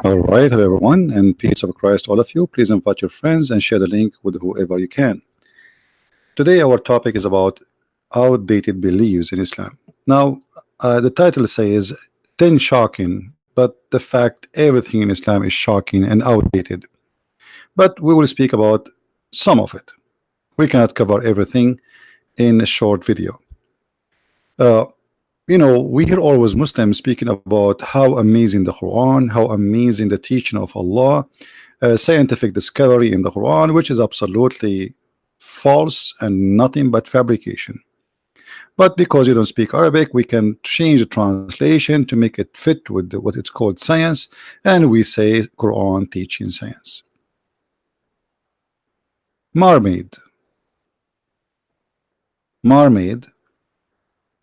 All right, hello everyone, and peace of Christ, all of you. Please invite your friends and share the link with whoever you can. Today, our topic is about outdated beliefs in Islam. Now, the title says 10 shocking, but the fact everything in Islam is shocking and outdated. But we will speak about some of it. We cannot cover everything in a short video. Uh, we hear always Muslims speaking about how amazing the Quran, how amazing the teaching of Allah, scientific discovery in the Quran, which is absolutely false and nothing but fabrication. But because you don't speak Arabic, we can change the translation to make it fit with what it's called science, and we say Quran teaching science. Mermaid. Mermaid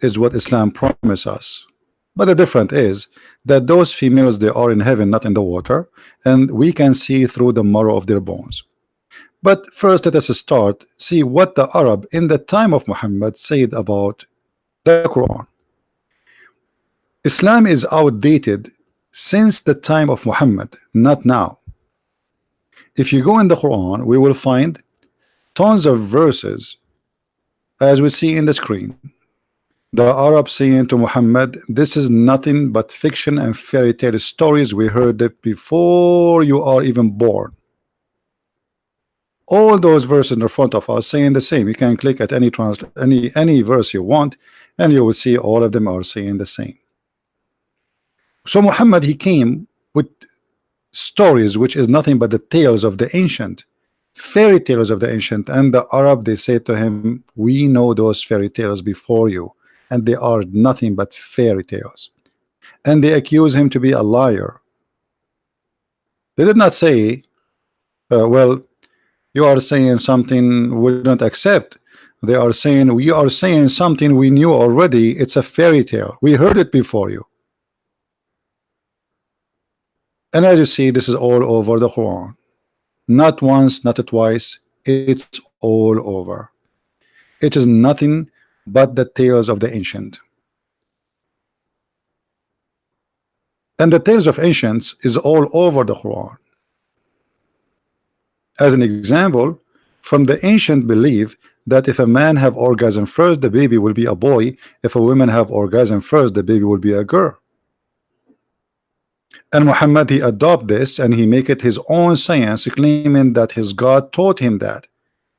is what Islam promises us. But the difference is that those females, they are in heaven, not in the water, and we can see through the marrow of their bones. But first, let us start see what the Arab in the time of Muhammad said about the Quran. Islam is outdated since the time of Muhammad, not now. If you go in the Quran, we will find tons of verses, as we see in the screen. The Arab saying to Muhammad, this is nothing but fiction and fairy tale stories. We heard it before you are even born. All those verses in front of us saying the same. You can click at any verse you want, and you will see all of them are saying the same. So Muhammad, he came with stories which is nothing but the tales of the ancient, fairy tales of the ancient, and the Arab, they say to him, we know those fairy tales before you, and they are nothing but fairy tales. And they accuse him to be a liar. They did not say, well, you are saying something we don't accept. They are saying, we are saying something we knew already. It's a fairy tale. We heard it before you. And as you see, this is all over the Quran. Not once, not twice. It's all over. It is nothing but the tales of the ancient. And the tales of ancients is all over the Quran. As an example, from the ancient belief that if a man have orgasm first, the baby will be a boy. If a woman have orgasm first, the baby will be a girl. And Muhammad, he adopt this and he make it his own science, claiming that his God taught him that.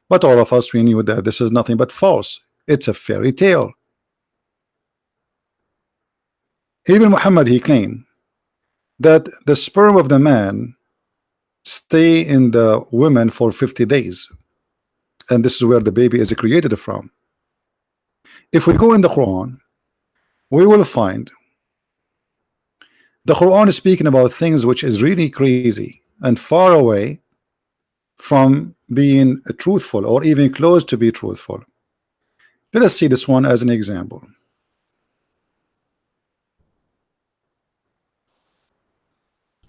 But all of us, we knew that this is nothing but false. It's a fairy tale. Even Muhammad, he claimed that the sperm of the man stay in the woman for 50 days, and this is where the baby is created from. If we go in the Quran, we will find the Quran is speaking about things which is really crazy and far away from being truthful or even close to be truthful. Let us see this one as an example.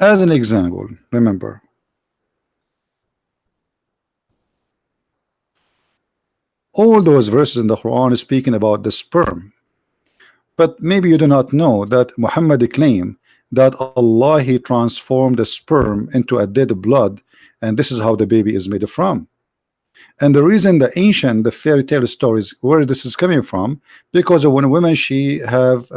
As an example, remember, all those verses in the Quran is speaking about the sperm. But maybe you do not know that Muhammad claimed that Allah, he transformed the sperm into a dead blood, and this is how the baby is made from. And the reason the ancient, the fairy tale stories, where this is coming from, because when a woman, she have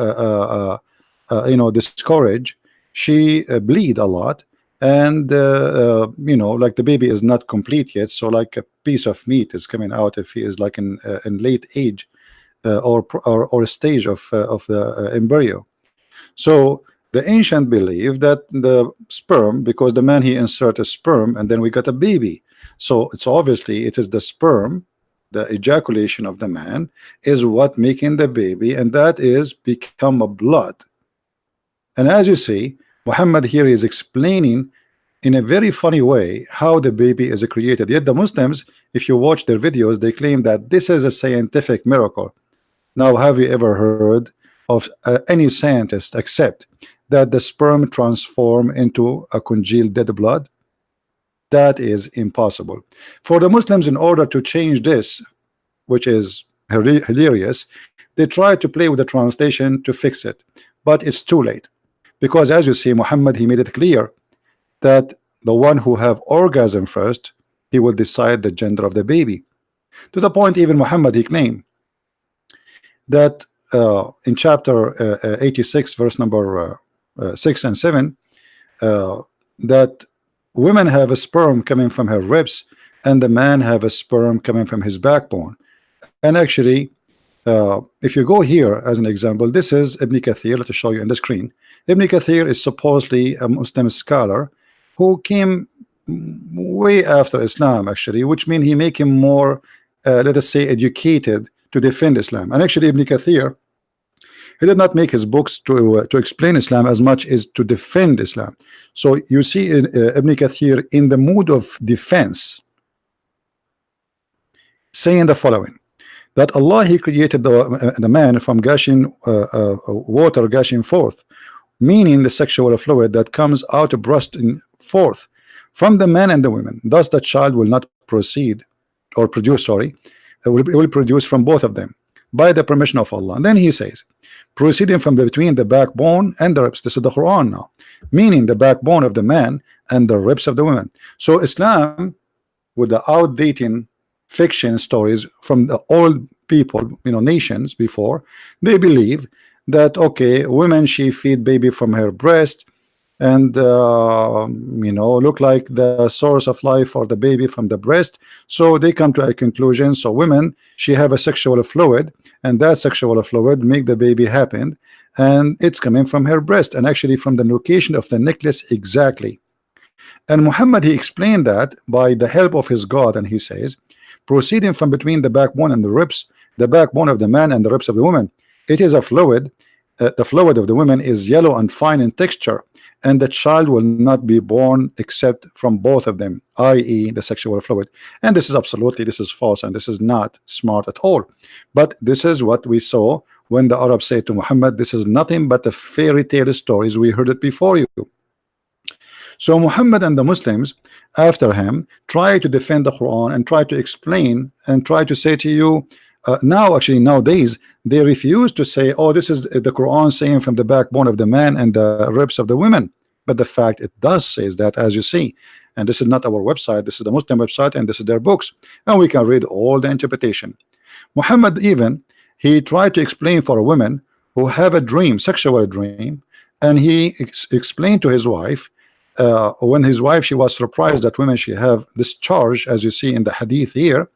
discourage, she bleed a lot, and like the baby is not complete yet, so like a piece of meat is coming out if he is like in late age or a stage of the embryo. So the ancient believe that the sperm, because the man, he insert a sperm and then we got a baby, so it's obviously it is the sperm, the ejaculation of the man is what making the baby, and that is become a blood. And as you see, Muhammad here is explaining in a very funny way how the baby is created. Yet the Muslims, if you watch their videos, they claim that this is a scientific miracle. Now, have you ever heard of any scientist accept that the sperm transform into a congealed dead blood? That is impossible. For the Muslims, in order to change this, which is hilarious, they try to play with the translation to fix it, but it's too late. Because as you see, Muhammad, he made it clear that the one who have orgasm first, he will decide the gender of the baby. To the point, even Muhammad, he claimed that in chapter 86, verse number 6 and 7, that women have a sperm coming from her ribs, and the man have a sperm coming from his backbone. And actually, if you go here as an example, this is Ibn Kathir. Let me show you on the screen. Ibn Kathir is supposedly a Muslim scholar who came way after Islam, actually, which means he make him more, let us say, educated to defend Islam. And actually, Ibn Kathir, he did not make his books to explain Islam as much as to defend Islam. So you see Ibn Kathir in the mood of defense, saying the following: that Allah, he created the man from gushing water gushing forth, meaning the sexual fluid that comes out of bursting forth from the man and the women. Thus the child will not proceed or produce, sorry, will produce from both of them by the permission of Allah. And then he says, proceeding from between the backbone and the ribs. This is the Quran now, meaning the backbone of the man and the ribs of the women. So Islam, with the outdating fiction stories from the old people, nations before, they believe that okay, women, she feed baby from her breast, and look like the source of life for the baby from the breast. So they come to a conclusion. So women, she have a sexual fluid, and that sexual fluid make the baby happen, and it's coming from her breast, and actually from the location of the necklace exactly. And Muhammad, he explained that by the help of his God, and he says, proceeding from between the backbone and the ribs, the backbone of the man and the ribs of the woman, it is a fluid. The fluid of the woman is yellow and fine in texture, and the child will not be born except from both of them, i.e. the sexual fluid. And this is false, and this is not smart at all. But this is what we saw when the Arabs say to Muhammad, this is nothing but a fairy tale stories, we heard it before you. So Muhammad and the Muslims after him try to defend the Quran and try to explain and try to say to you, nowadays they refuse to say, oh, this is the Quran saying from the backbone of the man and the ribs of the women. But the fact it does says that, as you see. And this is not our website, this is the Muslim website, and this is their books, and we can read all the interpretation. Muhammad, even he tried to explain for a woman who have a dream, sexual dream, and he explained to his wife, when his wife, she was surprised that women, she have this charge, as you see in the hadith here.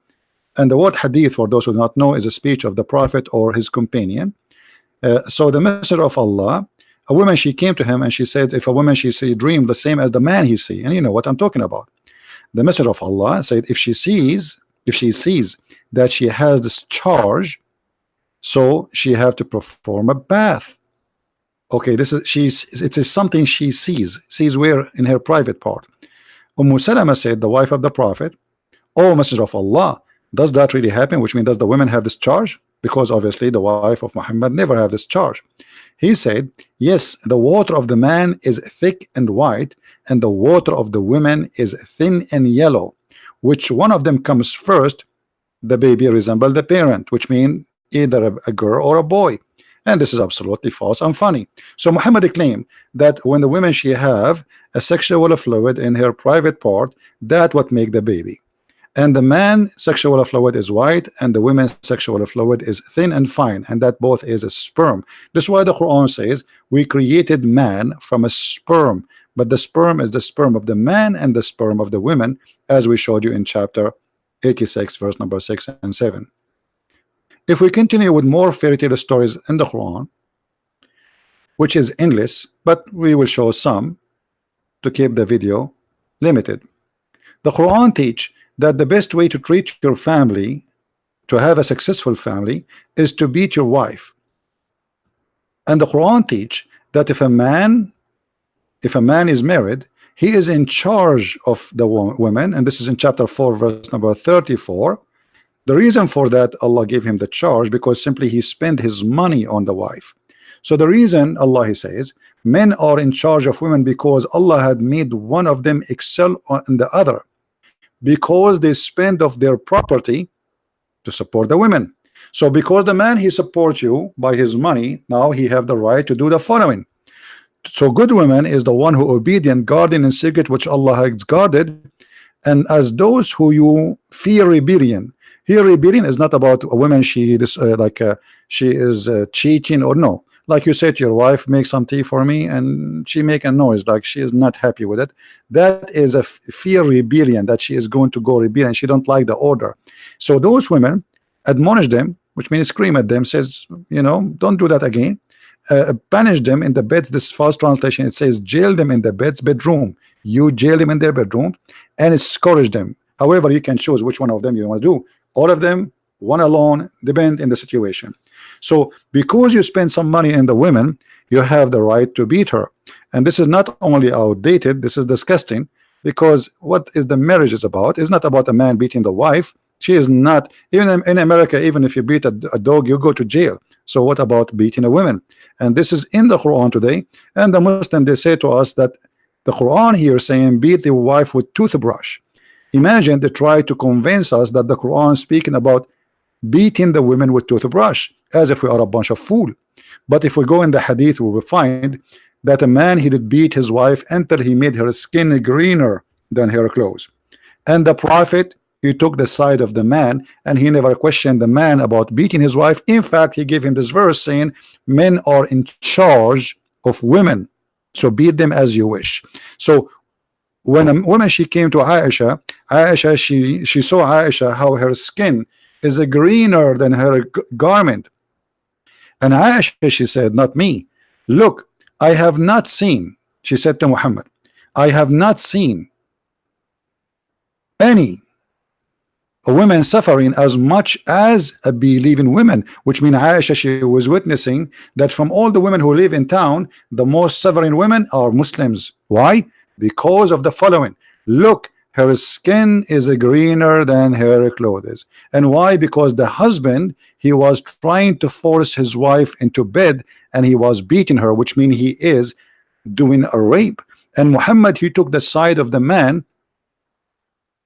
And the word hadith, for those who do not know, is a speech of the Prophet or his companion. So the Messenger of Allah, a woman, she came to him and she said, if a woman, she see dream the same as the man he see, and you know what I'm talking about. The Messenger of Allah said, if she sees that she has this charge, so she have to perform a bath. Okay, it is something she sees where? In her private part. Salama said, the wife of the Prophet, oh Messenger of Allah, does that really happen? Which means, does the women have this charge? Because obviously the wife of Muhammad never have this charge. He said, yes, the water of the man is thick and white, and the water of the women is thin and yellow. Which one of them comes first? The baby resemble the parent, which means either a girl or a boy. And this is absolutely false and funny. So Muhammad claimed that when the women, she have a sexual fluid in her private part, that what make the baby. And the man sexual fluid is white, and the women's sexual fluid is thin and fine, and that both is a sperm. That's why the Quran says we created man from a sperm, but the sperm is the sperm of the man and the sperm of the women, as we showed you in chapter 86, verse number 6 and 7. If we continue with more fairy tale stories in the Quran, which is endless, but we will show some to keep the video limited. The Quran teach that the best way to treat your family, to have a successful family, is to beat your wife. And the Quran teach that if a man is married, he is in charge of the women, and this is in chapter 4, verse number 34. The reason for that, Allah gave him the charge because simply he spent his money on the wife. So the reason, Allah, he says, men are in charge of women because Allah had made one of them excel on the other, because they spend of their property to support the women. So because the man, he supports you by his money, now he have the right to do the following: So good women is the one who obedient, guarding in secret which Allah has guarded, and as those who you fear rebellion. Here rebellion is not about a woman she is cheating or no. Like you said to your wife, make some tea for me, and she make a noise like she is not happy with it. That is a fear rebellion, that she is going to go rebellion. She don't like the order. So those women, admonish them, which means scream at them, says, you know, don't do that again. Banish them in the beds. This false translation, it says jail them in the bedroom. You jail them in their bedroom and scourge them. However, you can choose which one of them you want to do. All of them, one alone, depend in the situation. So because you spend some money in the women, you have the right to beat her. And this is not only outdated, this is disgusting, because what is the marriage is about is not about a man beating the wife. She is not, even in America, even if you beat a dog, you go to jail. So what about beating a woman? And this is in the Quran today. And the Muslim, they say to us that the Quran here saying beat the wife with toothbrush. Imagine they try to convince us that the Quran is speaking about beating the women with toothbrush, as if we are a bunch of fool. But if we go in the hadith, we will find that a man, he did beat his wife until he made her skin greener than her clothes. And the Prophet, he took the side of the man, and he never questioned the man about beating his wife. In fact, he gave him this verse saying men are in charge of women, so beat them as you wish. So when a woman, she came to Aisha, she saw Aisha how her skin is greener than her garment, and Aisha, she said, not me, look, I have not seen, she said to Muhammad, I have not seen any women suffering as much as a believing women, which means Aisha, she was witnessing that from all the women who live in town, the most suffering women are Muslims. Why? Because of the following. Look, her skin is greener than her clothes. And why? Because the husband, he was trying to force his wife into bed, and he was beating her, which means he is doing a rape. And Muhammad, he took the side of the man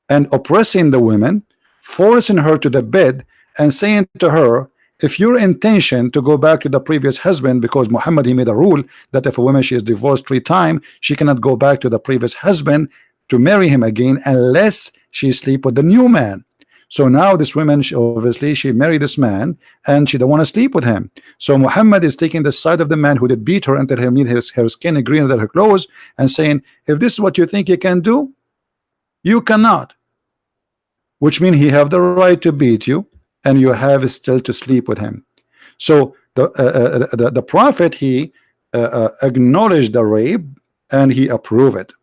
and oppressing the women, forcing her to the bed, and saying to her, if your intention to go back to the previous husband, because Muhammad, he made a rule that if a woman, she is divorced 3 times, she cannot go back to the previous husband to marry him again unless she sleep with the new man. So now this woman, obviously she married this man and she don't want to sleep with him. So Muhammad is taking the side of the man who did beat her until her made her skin greener than her clothes, and saying, if this is what you think you can do, you cannot. Which means he have the right to beat you, and you have still to sleep with him. So the Prophet, he acknowledged the rape and he approved it.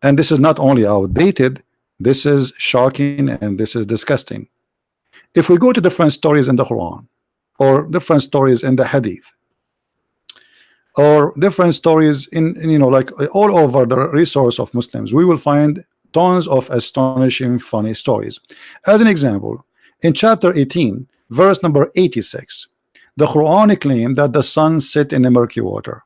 And this is not only outdated, this is shocking and this is disgusting. If we go to different stories in the Quran, or different stories in the Hadith, or different stories in you know, like all over the resource of Muslims, we will find tons of astonishing funny stories. As an example, in chapter 18 verse number 86, the Quran claimed that the sun set in a murky water,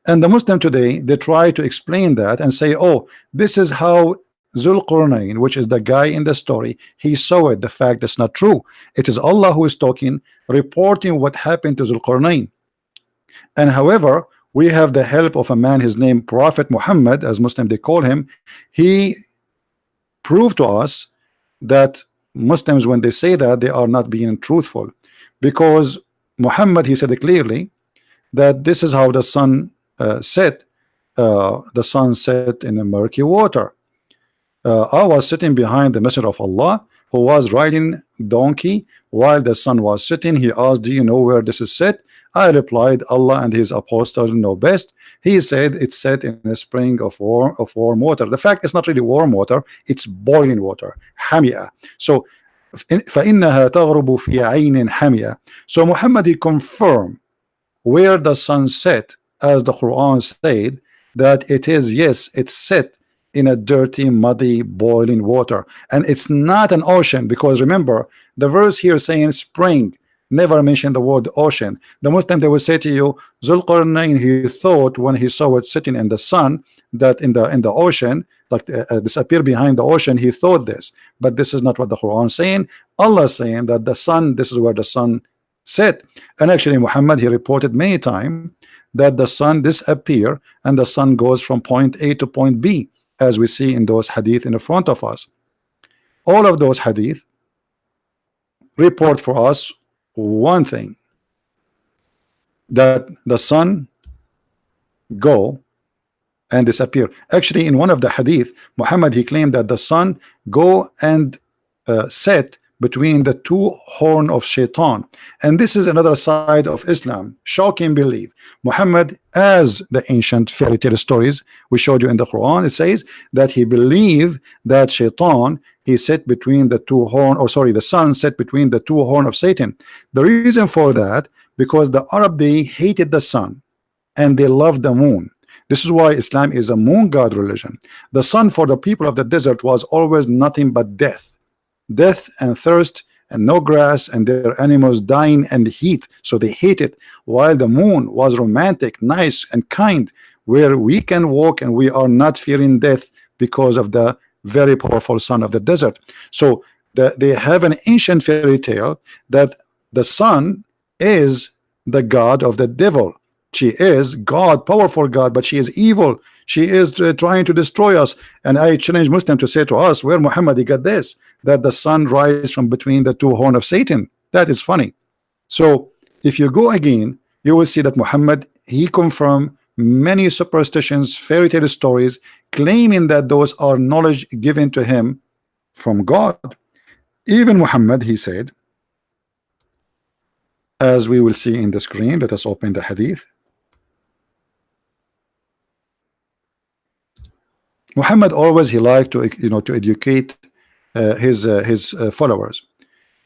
and the Muslim today, they try to explain that and say, oh, this is how Zulqarnain, which is the guy in the story, he saw it. The fact that's not true. It is Allah who is talking, reporting what happened to Zulqarnain. And however, we have the help of a man, his name Prophet Muhammad, as Muslim they call him. He proved to us that Muslims, when they say that, they are not being truthful, because Muhammad, he said clearly that this is how the sun set. The sun set in a murky water. I was sitting behind the Messenger of Allah, who was riding donkey while the sun was setting. He asked, do you know where this is set? I replied, Allah and his apostle know best. He said it's set in a spring of warm water. The fact is not really warm water, it's boiling water, hamia. So فإنها تغرب في عين حمية. So Muhammad, he confirmed where the sun set, as the Quran said, that it is, yes, it's set in a dirty, muddy, boiling water, and it's not an ocean, because remember the verse here saying spring never mentioned the word ocean. The Muslim, they will say to you, Zulqarnain, he thought when he saw it sitting in the sun that in the ocean, like disappear behind the ocean, he thought this, but this is not what the Quran is saying. Allah is saying that the sun, this is where the sun set. And actually Muhammad, he reported many times that the sun disappear and the sun goes from point A to point B, as we see in those hadith in front of us. All of those hadith report for us one thing, that the sun go and disappear. Actually, in one of the hadith, Muhammad, he claimed that the sun go and set between the two horn of shaitan. And this is another side of Islam, shocking belief. Muhammad, as the ancient fairy tale stories we showed you in the Quran, it says that he believed that shaitan, he set between the two horn, or sorry, the sun set between the two horn of Satan. The reason for that, because the Arab, they hated the sun and they loved the moon. This is why Islam is a moon god religion. The sun for the people of the desert was always nothing but death and thirst and no grass and their animals dying and heat, so they hate it. While the moon was romantic, nice and kind, where we can walk and we are not fearing death because of the very powerful sun of the desert. So they have an ancient fairy tale that the sun is the god of the devil. She is God, powerful God, but she is evil. She is trying to destroy us. And I challenge Muslim to say to us, where Muhammad he got this, that the sun rises from between the two horns of Satan. That is funny. So if you go again, you will see that Muhammad, he confirmed many superstitions, fairy tale stories, claiming that those are knowledge given to him from God. Even Muhammad, he said, as we will see in the screen, let us open the hadith. Muhammad always, he liked to, to educate his followers.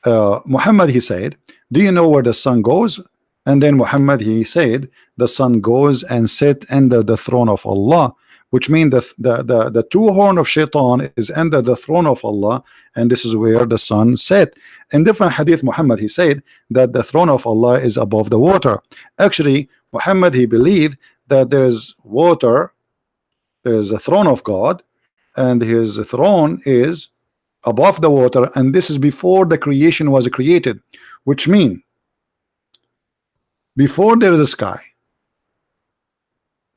Muhammad, he said, do you know where the sun goes? And then Muhammad, he said, the sun goes and sit under the throne of Allah, which means the two horn of shaitan is under the throne of Allah, and this is where the sun set. In different hadith, Muhammad, he said that the throne of Allah is above the water. Actually, Muhammad, he believed that there is water, there is a throne of God, and his throne is above the water, and this is before the creation was created, which means before there is a sky,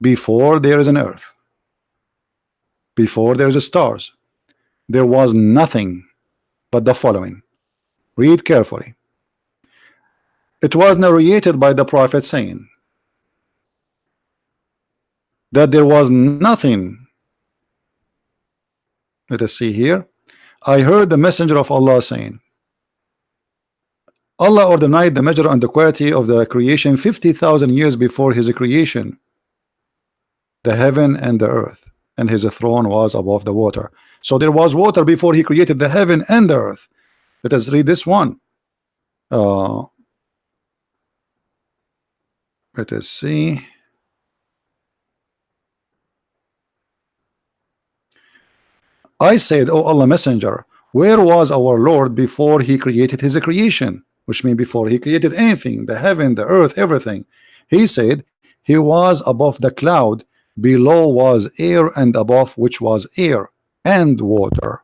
before there is an earth, before there is a stars, there was nothing but the following. Read carefully. It was narrated by the Prophet saying that there was nothing. Let us see here. I heard the messenger of Allah saying, Allah ordained the measure and the quality of the creation 50,000 years before his creation, the heaven and the earth, and his throne was above the water. So there was water before he created the heaven and the earth. Let us read this one. Let us see. I said, oh Allah messenger, where was our Lord before he created his creation? Which means before he created anything, the heaven, the earth, everything. He said he was above the cloud, below was air, and above which was air and water.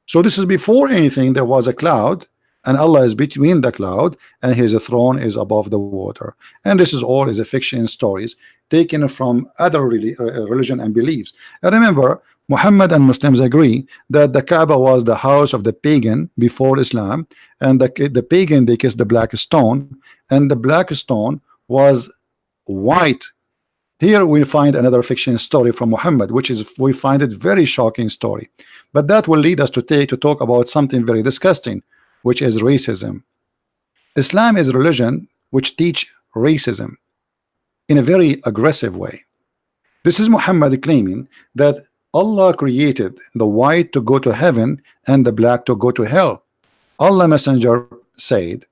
So this is before anything. There was a cloud, and Allah is between the cloud, and his throne is above the water. And this is all is a fiction stories taken from other religion and beliefs. And remember, Muhammad and Muslims agree that the Kaaba was the house of the pagan before Islam, and the pagan, they kissed the black stone, and the black stone was white. Here we find another fiction story from Muhammad, which is, we find it very shocking story, but that will lead us to talk about something very disgusting, which is racism. Islam is a religion which teach racism in a very aggressive way. This is Muhammad claiming that Allah created the white to go to heaven and the black to go to hell. Allah messenger said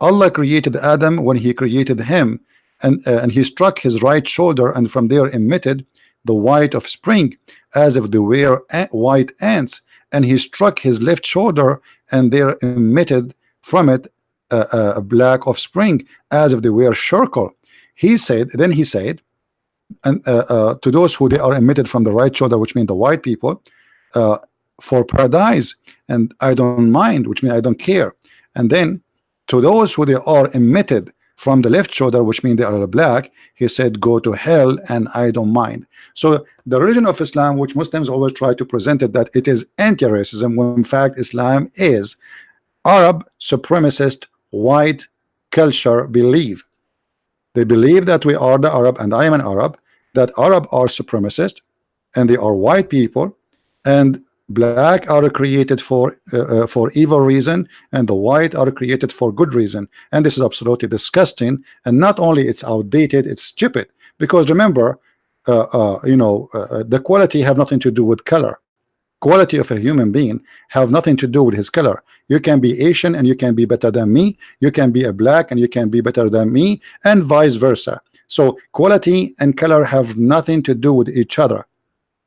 Allah created Adam when he created him, and he struck his right shoulder, and from there emitted the white of spring as if they were white ants, and he struck his left shoulder, and there emitted from it a black of spring as if they were charcoal. He said, then he said, and to those who they are emitted from the right shoulder, which means the white people, for paradise, and I don't mind, which means I don't care. And then to those who they are emitted from the left shoulder, which means they are black, he said, go to hell and I don't mind. So the religion of Islam, which Muslims always try to present it that it is anti-racism, when in fact Islam is Arab supremacist white culture belief. They believe that we are the Arab, and I am an Arab, that Arab are supremacist and they are white people, and black are created for evil reason, and the white are created for good reason. And this is absolutely disgusting, and not only it's outdated, it's stupid. Because remember, the quality have nothing to do with color. Quality of a human being have nothing to do with his color. You can be Asian and you can be better than me, you can be a black and you can be better than me, and vice versa. So quality and color have nothing to do with each other.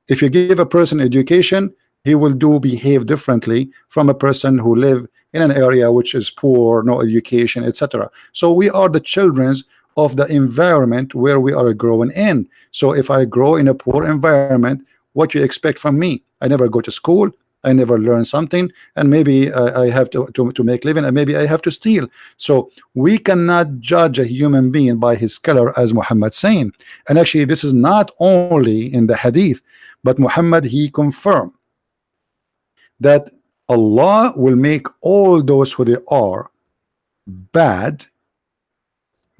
If you give a person education, he will behave differently from a person who live in an area which is poor, no education, etc. So we are the children of the environment where we are growing in. So if I grow in a poor environment, what you expect from me? I never go to school, I never learn something, and maybe I have to make living, and maybe I have to steal. So we cannot judge a human being by his color, as Muhammad saying. And actually this is not only in the hadith, but Muhammad, he confirmed that Allah will make all those who they are bad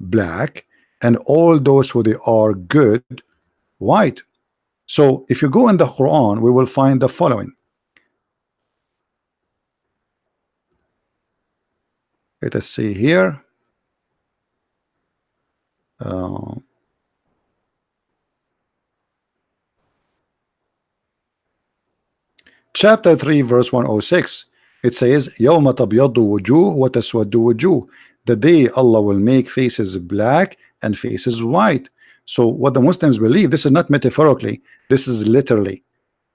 black, and all those who they are good white. So if you go in the Quran, we will find the following. Let us see here. Chapter 3 verse 106, it says يَوْمَ تَبْيَضُّ وُجُوهٌ وَتَسْوَدُّ وُجُوهٌ, the day Allah will make faces black and faces white. So what the Muslims believe, this is not metaphorically, this is literally,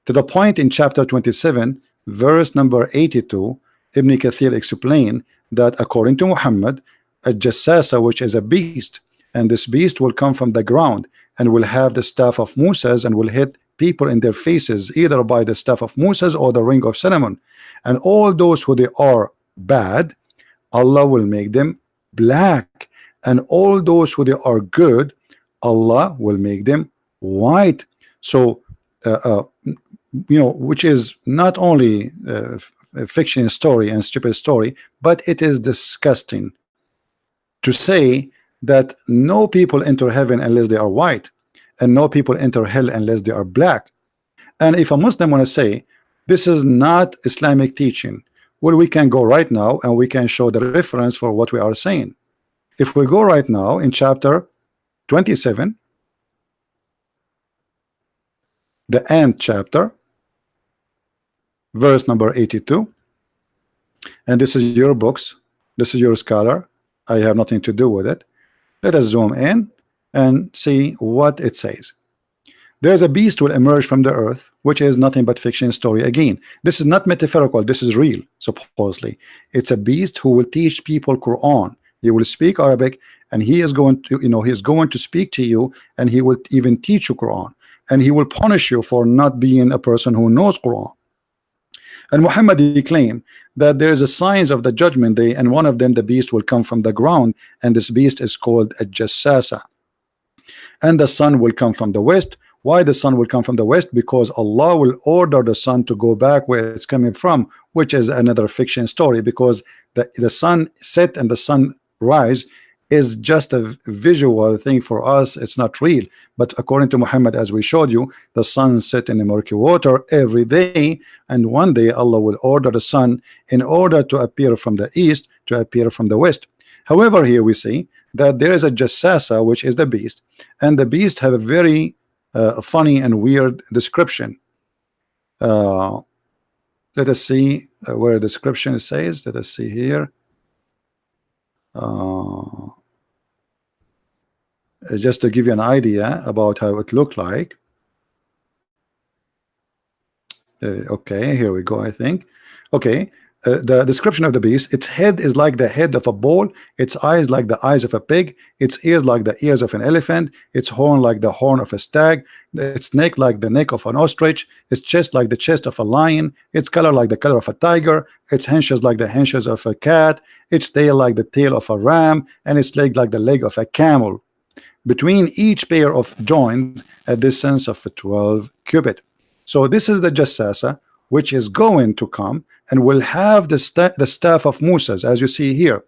to the point in chapter 27 verse number 82, Ibn Kathir explained that according to Muhammad, a jassasa, which is a beast, and this beast will come from the ground and will have the staff of Moses and will hit people in their faces, either by the staff of Moses or the ring of Solomon. And all those who they are bad, Allah will make them black, and all those who they are good, Allah will make them white. So which is not only a fiction story and stupid story, but it is disgusting to say that no people enter heaven unless they are white, and no people enter hell unless they are black. And if a Muslim want to say this is not Islamic teaching, well, we can go right now and we can show the reference for what we are saying. If we go right now in chapter 27, the end chapter, verse number 82, and this is your books, this is your scholar, I have nothing to do with it. Let us zoom in and see what it says. There's a beast will emerge from the earth, which is nothing but fiction story. Again, this is not metaphorical, this is real. Supposedly it's a beast who will teach people Quran. He will speak Arabic, and he is going to, he is going to speak to you, and he will even teach you Quran, and he will punish you for not being a person who knows Quran. And Muhammad, he claimed that there is a signs of the judgment day, and one of them, the beast will come from the ground, and this beast is called a jassasa. And the sun will come from the west. Why the sun will come from the west? Because Allah will order the sun to go back where it's coming from, which is another fiction story, because the sun set and the sun rise is just a visual thing for us, it's not real. But according to Muhammad, as we showed you, the sun set in the murky water every day, and one day Allah will order the sun in order to appear from the east to appear from the west. However, here we see that there is a jassasa, which is the beast, and the beast have a very funny and weird description. Let us see where the description says. Let us see here. Just to give you an idea about how it looked like. Okay, here we go. I think. Okay, the description of the beast: its head is like the head of a bull, its eyes like the eyes of a pig, its ears like the ears of an elephant, its horn like the horn of a stag, its neck like the neck of an ostrich, its chest like the chest of a lion, its color like the color of a tiger, its haunches like the haunches of a cat, its tail like the tail of a ram, and its leg like the leg of a camel. Between each pair of joints a distance of 12 cubit. So this is the jassasa, which is going to come and will have the staff of Moses, as you see here.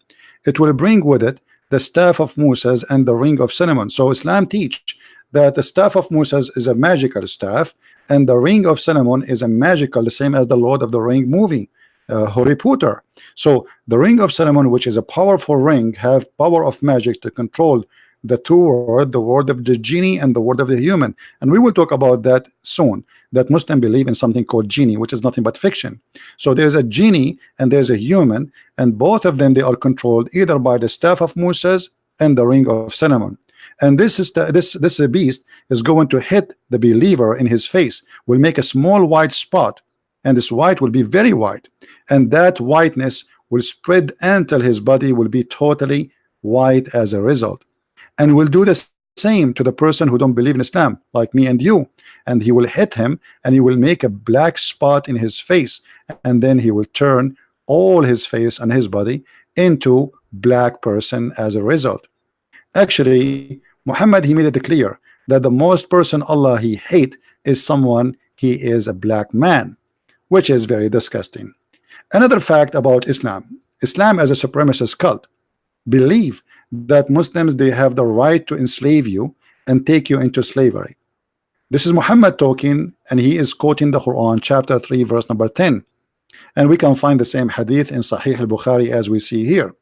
It will bring with it the staff of Moses and the ring of Solomon. So Islam teach that the staff of Moses is a magical staff, and the ring of Solomon is a magical, the same as the Lord of the Ring movie, Harry Potter. So the ring of Solomon, which is a powerful ring, have power of magic to control the two words, the word of the genie and the word of the human. And we will talk about that soon, that Muslims believe in something called genie, which is nothing but fiction. So there's a genie and there's a human, and both of them, they are controlled either by the staff of Moses and the ring of Solomon. And this beast is going to hit the believer in his face, will make a small white spot, and this white will be very white, and that whiteness will spread until his body will be totally white as a result, and will do the same to the person who don't believe in Islam, like me and you. And he will hit him, and he will make a black spot in his face, and then he will turn all his face and his body into black person as a result. Actually, Muhammad, he made it clear that the most person Allah he hate is someone he is a black man, which is very disgusting. Another fact about Islam: Islam as a supremacist cult believe that Muslims, they have the right to enslave you and take you into slavery. This is Muhammad talking, and he is quoting the Quran, chapter 3, verse number 10. And we can find the same hadith in Sahih al-Bukhari as we see here.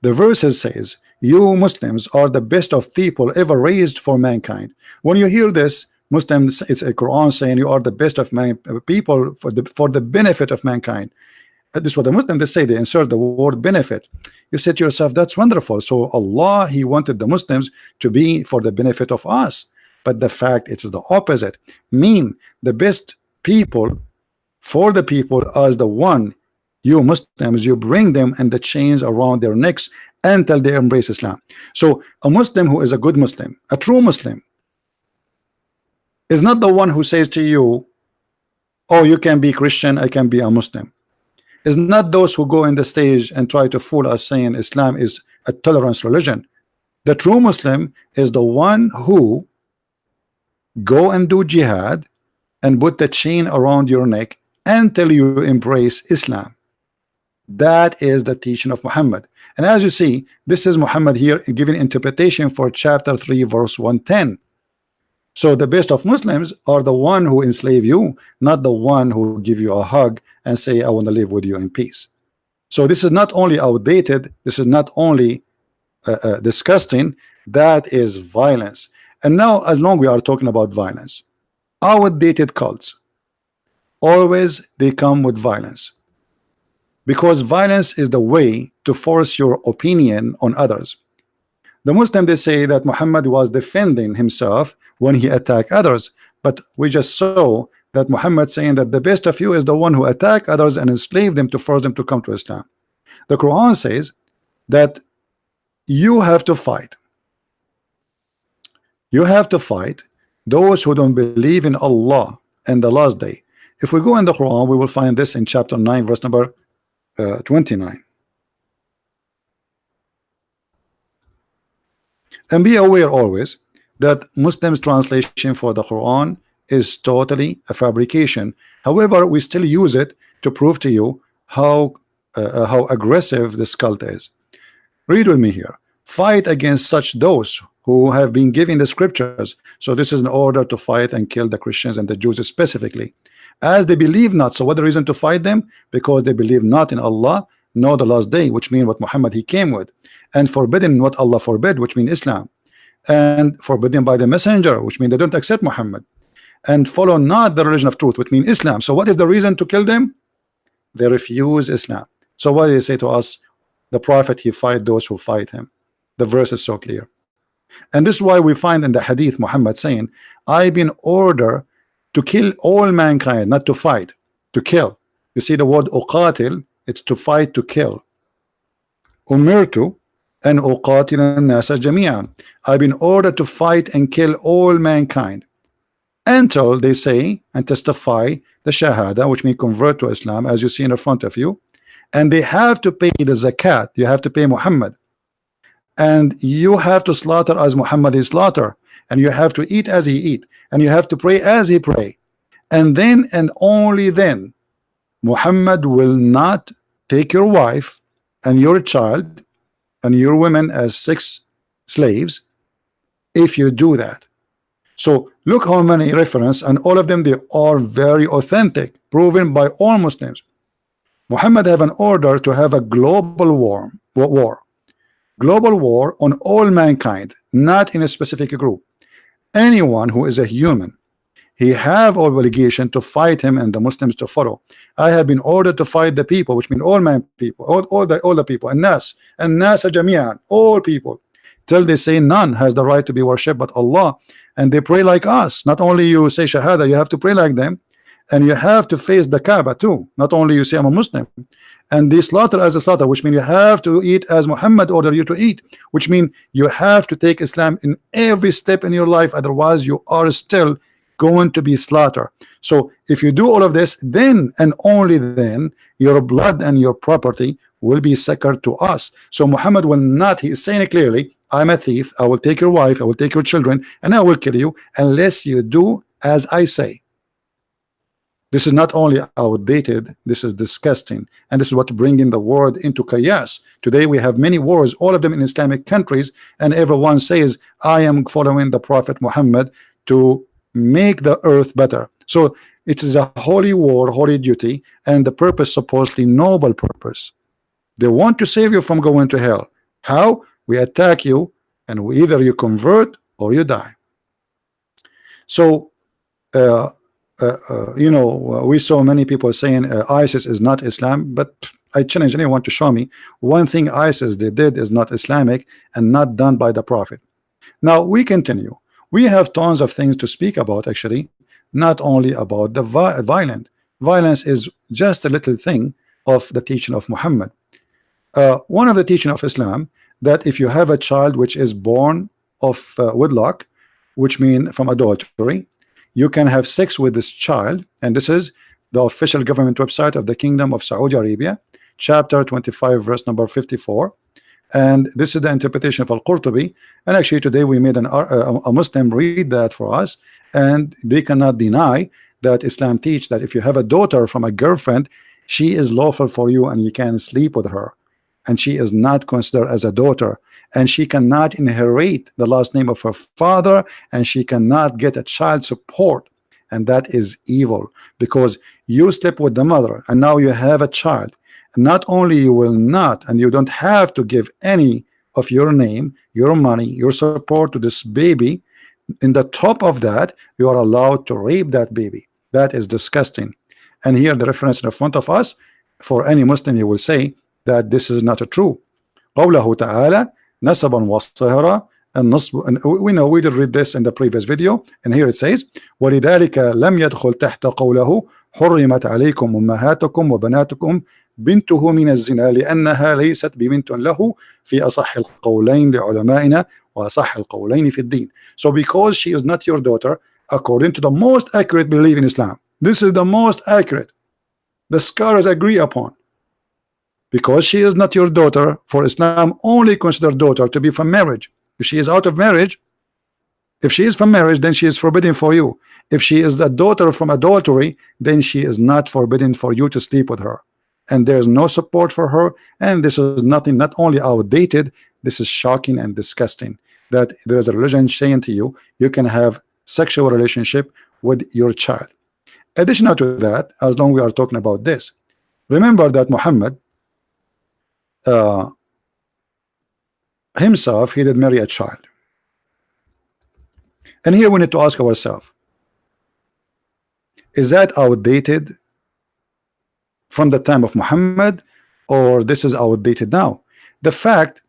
The verses says, "You Muslims are the best of people ever raised for mankind." When you hear this, Muslims, it's a Quran saying you are the best of people for the benefit of mankind. This is what the Muslims, they say, they insert the word benefit. You say to yourself, that's wonderful. So Allah, he wanted the Muslims to be for the benefit of us. But the fact it is the opposite. Mean the best people for the people as the one, you Muslims, you bring them and the chains around their necks until they embrace Islam. So a Muslim who is a good Muslim, a true Muslim, is not the one who says to you, oh, you can be Christian, I can be a Muslim. Is not those who go in the stage and try to fool us saying Islam is a tolerance religion. The true Muslim is the one who go and do jihad and put the chain around your neck until you embrace Islam. That is the teaching of Muhammad. And as you see, this is Muhammad here giving interpretation for chapter 3, verse 110. So the best of Muslims are the one who enslave you, not the one who give you a hug and say, I want to live with you in peace. So this is not only outdated, this is not only disgusting, that is violence. And now, as long we are talking about violence, outdated cults, always they come with violence, because violence is the way to force your opinion on others. The Muslim, they say that Muhammad was defending himself when he attacked others, but we just saw that Muhammad saying that the best of you is the one who attack others and enslave them to force them to come to Islam. The Quran says that you have to fight. You have to fight those who don't believe in Allah and the last day. If we go in the Quran, we will find this in chapter 9, verse number 29. And be aware always that Muslims translation for the Quran is totally a fabrication. However, we still use it to prove to you how aggressive this cult is. Read with me here. Fight against such those who have been given the scriptures. So this is in order to fight and kill the Christians and the Jews specifically, as they believe not. So what the reason to fight them? Because they believe not in Allah, nor the last day, which means what Muhammad he came with, and forbidden what Allah forbid, which means Islam, and forbidden by the messenger, which means they don't accept Muhammad, and follow not the religion of truth, which means Islam. So what is the reason to kill them? They refuse Islam. So what do they say to us? The Prophet, he fight those who fight him. The verse is so clear. And this is why we find in the hadith Muhammad saying, I've been ordered to kill all mankind, not to fight, to kill. You see the word uqatil, it's to fight, to kill. Umirtu an uqatil an-nasa jami'an. I've been ordered to fight and kill all mankind until they say and testify the shahada, which means convert to Islam, as you see in the front of you, and they have to pay the zakat. You have to pay Muhammad, and you have to slaughter as Muhammad is slaughter, and you have to eat as he eat, and you have to pray as he pray, and then and only then Muhammad will not take your wife and your child and your women as sex slaves if you do that. So look how many reference, and all of them, they are very authentic, proven by all Muslims. Muhammad have an order to have a global global war on all mankind, not in a specific group. Anyone who is a human, he have obligation to fight him and the Muslims to follow. I have been ordered to fight the people, which mean all man people, all the people, and nas jami'an, all people, till they say none has the right to be worshipped but Allah, and they pray like us. Not only you say shahada, you have to pray like them, and you have to face the Kaaba too. Not only you say I'm a Muslim, and they slaughter as a slaughter, which means you have to eat as Muhammad ordered you to eat, which means you have to take Islam in every step in your life, otherwise you are still going to be slaughtered. So if you do all of this, then and only then your blood and your property will be sacred to us. So Muhammad will not, he is saying it clearly, I'm a thief, I will take your wife, I will take your children, and I will kill you unless you do as I say. This is not only outdated, this is disgusting, and this is what bringing the world into chaos. Today we have many wars, all of them in Islamic countries, and everyone says I am following the Prophet Muhammad to make the earth better. So it is a holy war, holy duty, and the purpose supposedly noble purpose. They want to save you from going to hell. How? We attack you, and either you convert or you die. So you know, we saw many people saying ISIS is not Islam, but I challenge anyone to show me one thing ISIS they did is not Islamic and not done by the Prophet. Now we continue. We have tons of things to speak about, actually, not only about the violent. Violence is just a little thing of the teaching of Muhammad. One of the teaching of Islam, that if you have a child which is born of wedlock, which means from adultery, you can have sex with this child, and this is the official government website of the Kingdom of Saudi Arabia, chapter 25, verse number 54. And this is the interpretation of Al-Qurtubi. And actually today we made a Muslim read that for us, and they cannot deny that Islam teach that if you have a daughter from a girlfriend, she is lawful for you and you can sleep with her, and she is not considered as a daughter, and she cannot inherit the last name of her father, and she cannot get a child support. And that is evil, because you slept with the mother and now you have a child. Not only you will not, and you don't have to give any of your name, your money, your support to this baby, in the top of that you are allowed to rape that baby. That is disgusting. And here the reference in front of us, for any Muslim, you will say that this is not true. قوله تعالى نسبا وصهرا النصب, and we know we did read this in the previous video, and here it says ولذلك لم يدخل تحت قوله حرمت عليكم أمهاتكم وبناتكم بنته من الزنا لأنها ليست ببنت له في أصح القولين لعلمائنا وأصح القولين في الدين. So because she is not your daughter, according to the most accurate belief in Islam, this is the most accurate, the scholars agree upon, because she is not your daughter, for Islam only consider daughter to be from marriage. If she is out of marriage, if she is from marriage, then she is forbidden for you. If she is the daughter from adultery, then she is not forbidden for you to sleep with her, and there is no support for her. And this is nothing, not only outdated, this is shocking and disgusting, that there is a religion saying to you you can have sexual relationship with your child. Additional to that, as long we are talking about this, remember that Muhammad himself, he did marry a child. And here we need to ask ourselves, is that outdated from the time of Muhammad, or this is outdated now? The fact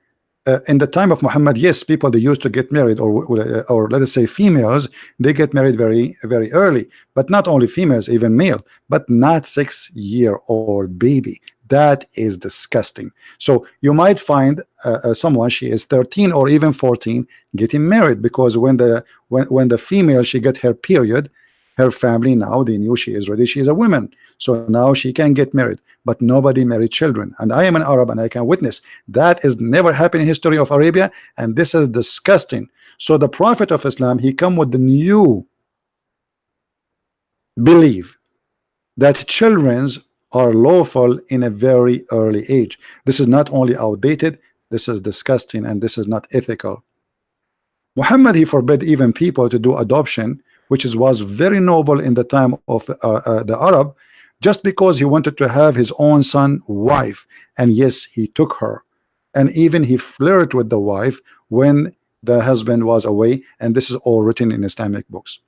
In the time of Muhammad, yes, people they used to get married, or let us say females, they get married very early. But not only females, even male, but not 6-year-old baby. That is disgusting. So you might find someone, she is 13 or even 14, getting married, because when the female she get her period, her family now they knew she is ready, she is a woman, so now she can get married. But nobody married children, and I am an Arab and I can witness that is never happened in history of Arabia, and this is disgusting. So the Prophet of Islam, he come with the new belief that children's are lawful in a very early age. This is not only outdated, this is disgusting, and this is not ethical. Muhammad, he forbid even people to do adoption, which was very noble in the time of the Arab, just because he wanted to have his own son wife. And yes, he took her, and even he flirted with the wife when the husband was away, and this is all written in Islamic books.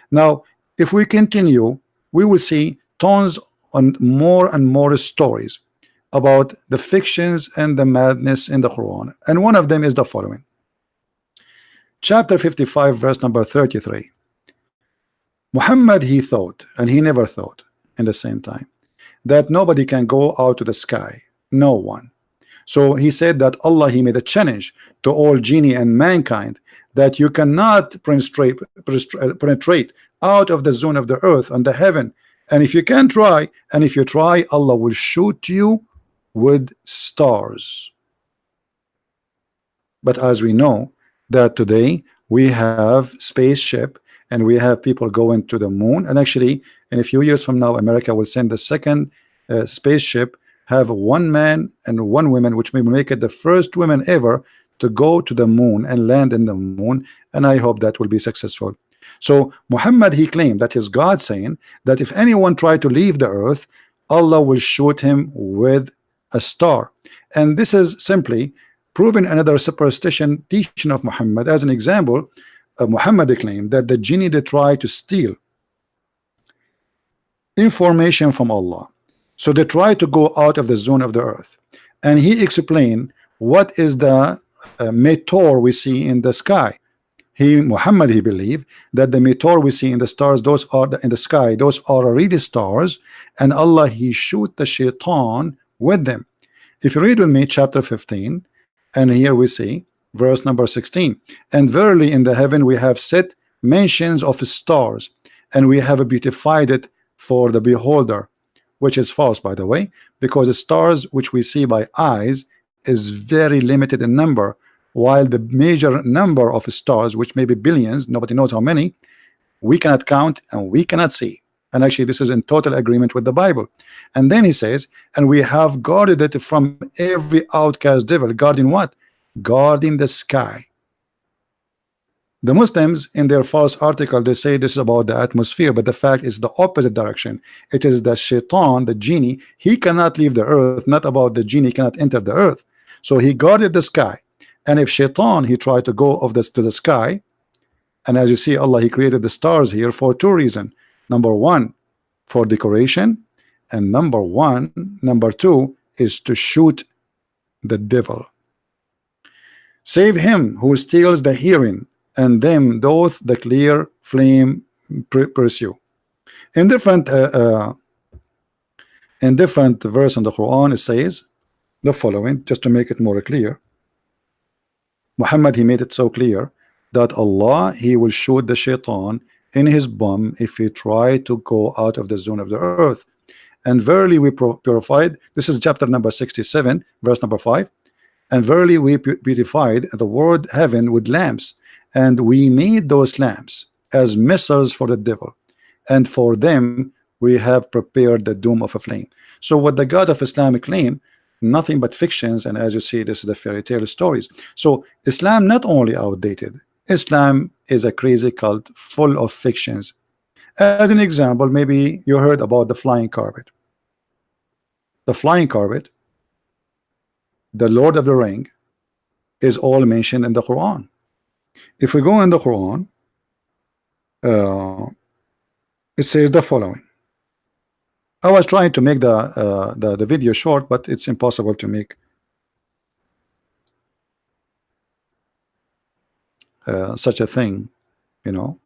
Now if we continue, we will see tons and more stories about the fictions and the madness in the Quran, and one of them is the following. Chapter 55, verse number 33. Muhammad, he thought, and he never thought in the same time, that nobody can go out to the sky, no one. So he said that Allah, he made a challenge to all genie and mankind, that you cannot penetrate out of the zone of the earth and the heaven, and if you can try, and if you try, Allah will shoot you with stars. But as we know that today we have spaceship, and we have people going to the moon, and actually in a few years from now America will send the second spaceship, have one man and one woman, which may make it the first women ever to go to the moon and land in the moon, and I hope that will be successful. So Muhammad, he claimed that his God, saying that if anyone try to leave the earth, Allah will shoot him with a star. And this is simply proving another superstition teaching of Muhammad. As an example, Muhammad claimed that the genie, they try to steal information from Allah, so they try to go out of the zone of the earth, and he explained what is the meteor we see in the sky. Muhammad, he believed that the meteor we see in the stars, those are in the sky, those are really stars, and Allah, he shoot the shaitan with them. If you read with me chapter 15, and here we see verse number 16, and verily in the heaven we have set mentions of stars, and we have beautified it for the beholder, which is false, by the way, because the stars which we see by eyes is very limited in number, while the major number of stars, which may be billions, nobody knows how many, we cannot count and we cannot see. And actually this is in total agreement with the Bible. And then he says, and we have guarded it from every outcast devil. Guarding what? Guarding the sky. The Muslims in their false article, they say this is about the atmosphere, but the fact is the opposite direction. It is the shaitan, the genie, he cannot leave the earth, not about the genie cannot enter the earth. So he guarded the sky. And if shaitan, he tried to go of this to the sky, and as you see, Allah, he created the stars here for two reasons. Number one, for decoration, and number two is to shoot the devil. Save him who steals the hearing, and them doth the clear flame pursue. In different verse in the Quran, it says the following, just to make it more clear. Muhammad, he made it so clear that Allah, he will shoot the shaitan in his bum if he try to go out of the zone of the earth. And verily we purified, this is chapter number 67, verse number 5, and verily we beautified the world heaven with lamps, and we made those lamps as missiles for the devil, and for them we have prepared the doom of a flame. So what the God of Islam claim, nothing but fictions, and as you see, this is the fairy tale stories. So Islam not only outdated, Islam is a crazy cult full of fictions. As an example, maybe you heard about the flying carpet. The flying carpet, the Lord of the Ring, is all mentioned in the Quran. If we go in the Quran, it says the following. I was trying to make the video short, but it's impossible to make. such a thing, you know,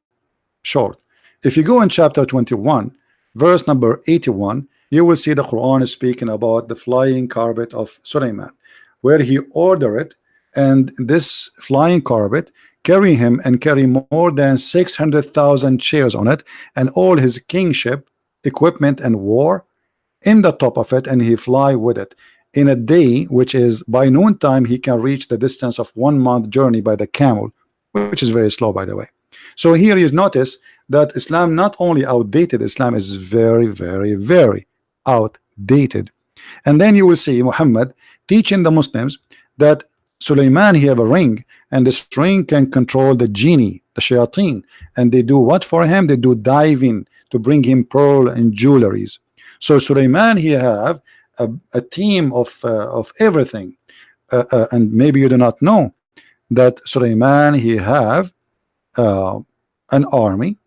short. If you go in chapter 21, verse number 81, you will see the Quran is speaking about the flying carpet of Sulaiman, where he ordered it, and this flying carpet carry him and carry more than 600,000 chairs on it, and all his kingship equipment and war in the top of it, and he fly with it in a day, which is by noontime he can reach the distance of 1 month journey by the camel, which is very slow, by the way. So here you notice that Islam not only outdated, Islam is very, very, very outdated. And then you will see Muhammad teaching the Muslims that Sulaiman, he have a ring, and this ring can control the genie, the shayateen, and they do what for him? They do diving to bring him pearl and jewelries. So Sulaiman, he have a team of everything, and maybe you do not know that Sulaiman, he have an army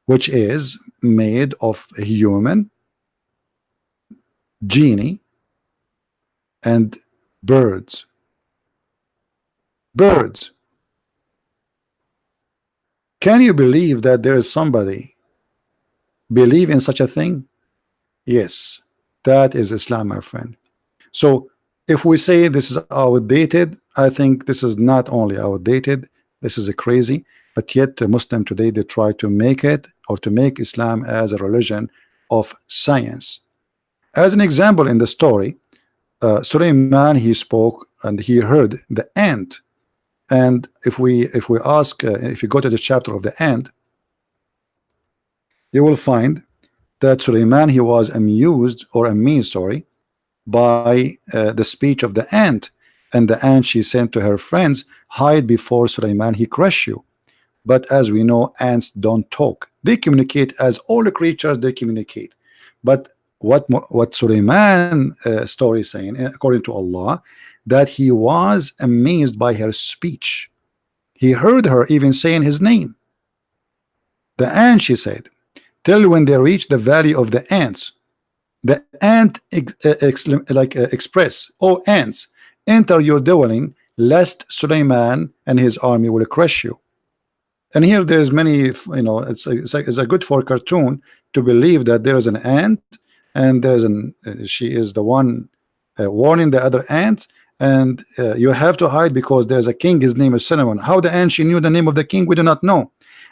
which is made of human, genie, and birds. Birds. Can you believe that there is somebody believe in such a thing? Yes, that is Islam, my friend. So if we say this is outdated, I think this is not only outdated, this is a crazy, but yet the Muslim today, they try to make it, or to make Islam as a religion of science. As an example in the story, Sulaiman, he spoke and he heard the ant. And if we ask, if you go to the chapter of the ant, you will find that Sulaiman, he was amused, or amazed, sorry, by the speech of the ant. And the ant, she said to her friends, hide before Sulaiman, he crush you. But as we know, ants don't talk. They communicate as all the creatures, they communicate. But what Sulaiman story is saying, according to Allah, that he was amazed by her speech. He heard her even saying his name. The ant, she said, till when they reach the valley of the ants, the ant express, oh ants, enter your dwelling, lest Sulaiman and his army will crush you. And here there's many, you know, it's a good for a cartoon to believe that there is an ant, and there's she is the one warning the other ants, and you have to hide because there's a king, his name is Solomon. How the ant, she knew the name of the king, we do not know.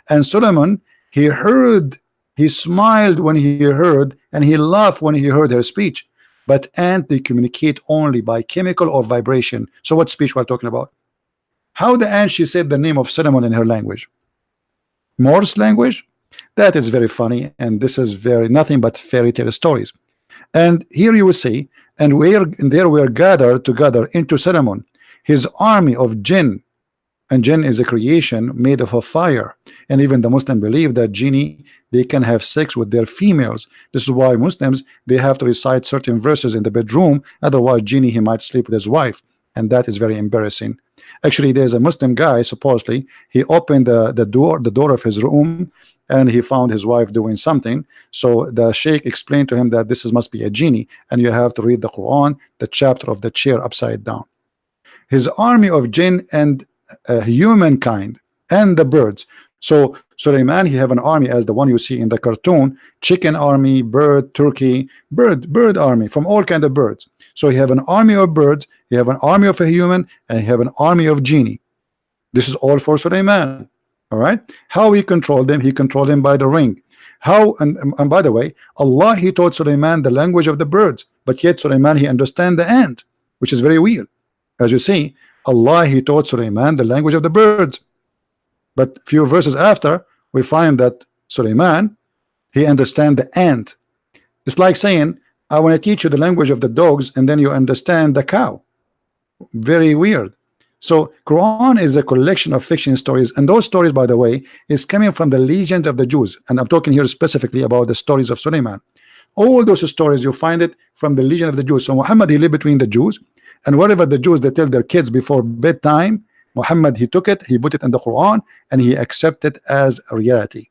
And Solomon, he heard, he smiled when he heard, and he laughed when he heard her speech. But ant, they communicate only by chemical or vibration. So what speech we're talking about? How the ant, she said the name of Solomon in her language? Morse language? That is very funny, and this is very nothing but fairy tale stories. And here you will see, and there we are gathered together into Solomon, his army of jinn, and jinn is a creation made of a fire. And even the Muslim believe that genie, they can have sex with their females. This is why Muslims, they have to recite certain verses in the bedroom, otherwise genie, he might sleep with his wife, and that is very embarrassing. Actually, there's a Muslim guy, supposedly he opened the door of his room, and he found his wife doing something. So the sheikh explained to him that this must be a genie, and you have to read the Quran, the chapter of the chair upside down. His army of jinn and humankind and the birds. So Sulaiman, he have an army as the one you see in the cartoon, chicken army, bird, turkey, bird army from all kind of birds. So he have an army of birds, he have an army of a human, and he have an army of genie. This is all for Sulaiman. All right, how he controlled them? He controlled them by the ring. How, and by the way, Allah, he taught Sulaiman the language of the birds, but yet Sulaiman, he understand the ant, which is very weird. As you see, Allah, he taught Sulaiman the language of the birds, but few verses after we find that Sulaiman, he understand the ant. It's like saying, I want to teach you the language of the dogs, and then you understand the cow. Very weird. So Quran is a collection of fiction stories, and those stories, by the way, is coming from the legend of the Jews, and I'm talking here specifically about the stories of Sulaiman. All those stories, you find it from the legend of the Jews. So Muhammad, he lived between the Jews, and whatever the Jews, they tell their kids before bedtime, Muhammad, he took it, he put it in the Quran, and he accepted as a reality.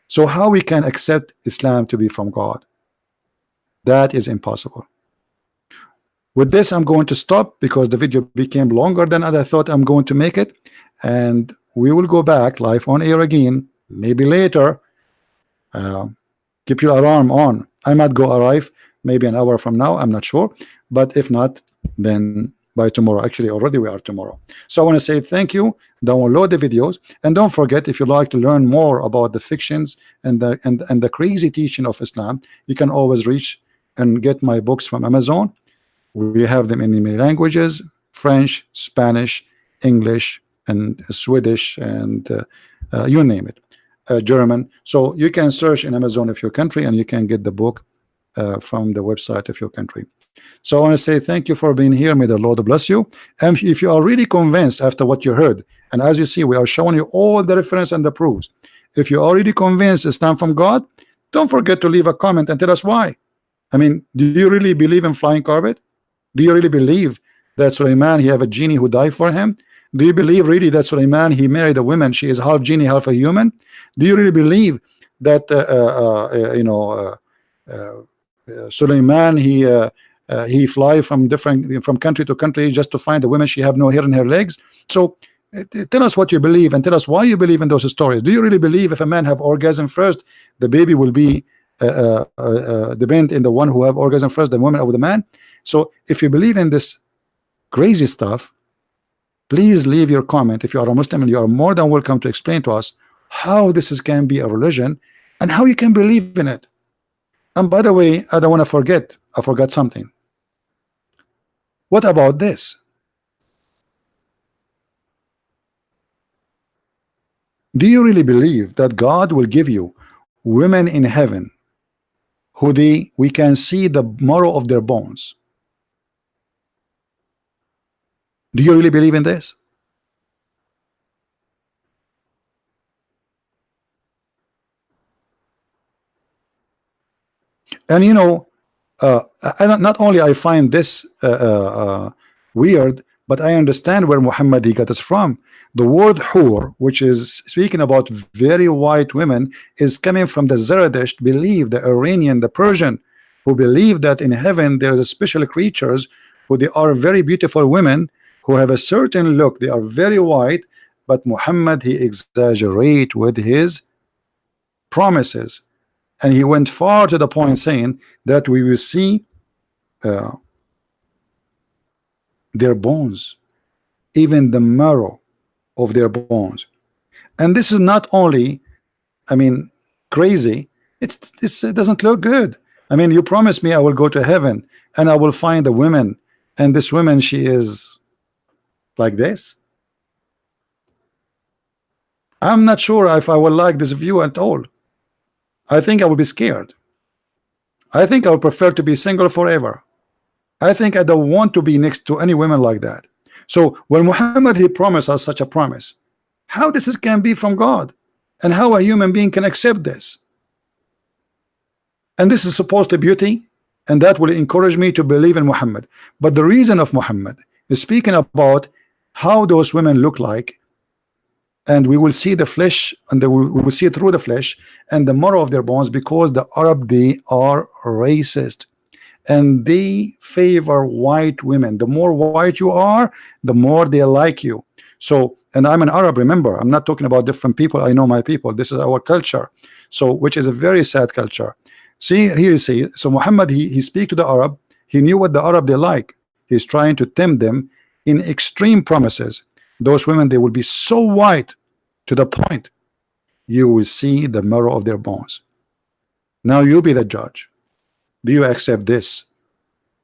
So how we can accept Islam to be from God? That is impossible. With this, I'm going to stop because the video became longer than I thought I'm going to make it, and we will go back live on air again, maybe later. Keep your alarm on. I might go arrive maybe an hour from now, I'm not sure, but if not, then by tomorrow. Actually, already we are tomorrow. So I want to say thank you. Download the videos, and don't forget, if you like to learn more about the fictions and the crazy teaching of Islam, you can always reach and get my books from Amazon. We have them in many languages: French, Spanish, English, and Swedish, and you name it, German. So you can search in Amazon of your country, and you can get the book from the website of your country. So I want to say thank you for being here. May the Lord bless you. And if you are really convinced after what you heard, and as you see, we are showing you all the reference and the proofs. If you're already convinced Islam from God, don't forget to leave a comment and tell us why. I mean, do you really believe in flying carpet? Do you really believe that Sulaiman, he have a genie who died for him? Do you believe really that Sulaiman, he married a woman, she is half genie, half a human? Do you really believe that Sulaiman, he fly from country to country just to find a woman she have no hair in her legs? So tell us what you believe, and tell us why you believe in those stories. Do you really believe if a man have orgasm first, the baby will be depend in the one who have orgasm first, the woman or the man? So if you believe in this crazy stuff, please leave your comment. If you are a Muslim, and you are more than welcome to explain to us how this can be a religion and how you can believe in it. And by the way, I don't want to forget, I forgot something. What about this? Do you really believe that God will give you women in heaven who we can see the marrow of their bones? Do you really believe in this? And you know, not only I find this weird, but I understand where Muhammad he got this from. The word hur, which is speaking about very white women, is coming from the Zoroastrian belief, the Iranian, the Persian, who believe that in heaven there are special creatures who they are very beautiful women who have a certain look. They are very white, but Muhammad he exaggerate with his promises, and he went far to the point saying that we will see their bones, even the marrow of their bones. And this is not only, I mean, crazy, it doesn't look good. I mean, you promised me I will go to heaven and I will find a woman, and this woman, she is like this. I'm not sure if I will like this view at all. I think I will be scared. I think I would prefer to be single forever. I think I don't want to be next to any women like that. So when Muhammad he promised us such a promise, how this can be from God, and how a human being can accept this? And this is supposed to be beauty, and that will encourage me to believe in Muhammad. But the reason of Muhammad is speaking about how those women look like, and we will see the flesh, and we will see through the flesh and the marrow of their bones, because the Arab, they are racist and they favor white women. The more white you are, the more they like you. So, and I'm an Arab, remember, I'm not talking about different people. I know my people. This is our culture. So, which is a very sad culture. See, here you see, so Muhammad he speak to the Arab. He knew what the Arab they like. He's trying to tempt them in extreme promises. Those women, they will be so white to the point you will see the marrow of their bones. Now you be the judge. Do you accept this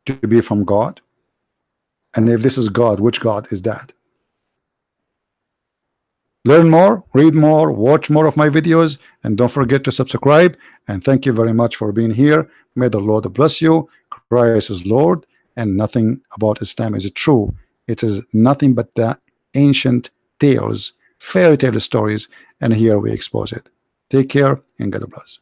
to be from God? And if this is God, which God is that? Learn more, read more, watch more of my videos, and don't forget to subscribe. And thank you very much for being here. May the Lord bless you. Christ is Lord, and nothing about Islam is true. It is nothing but the ancient tales, fairy tale stories, and here we expose it. Take care and God bless.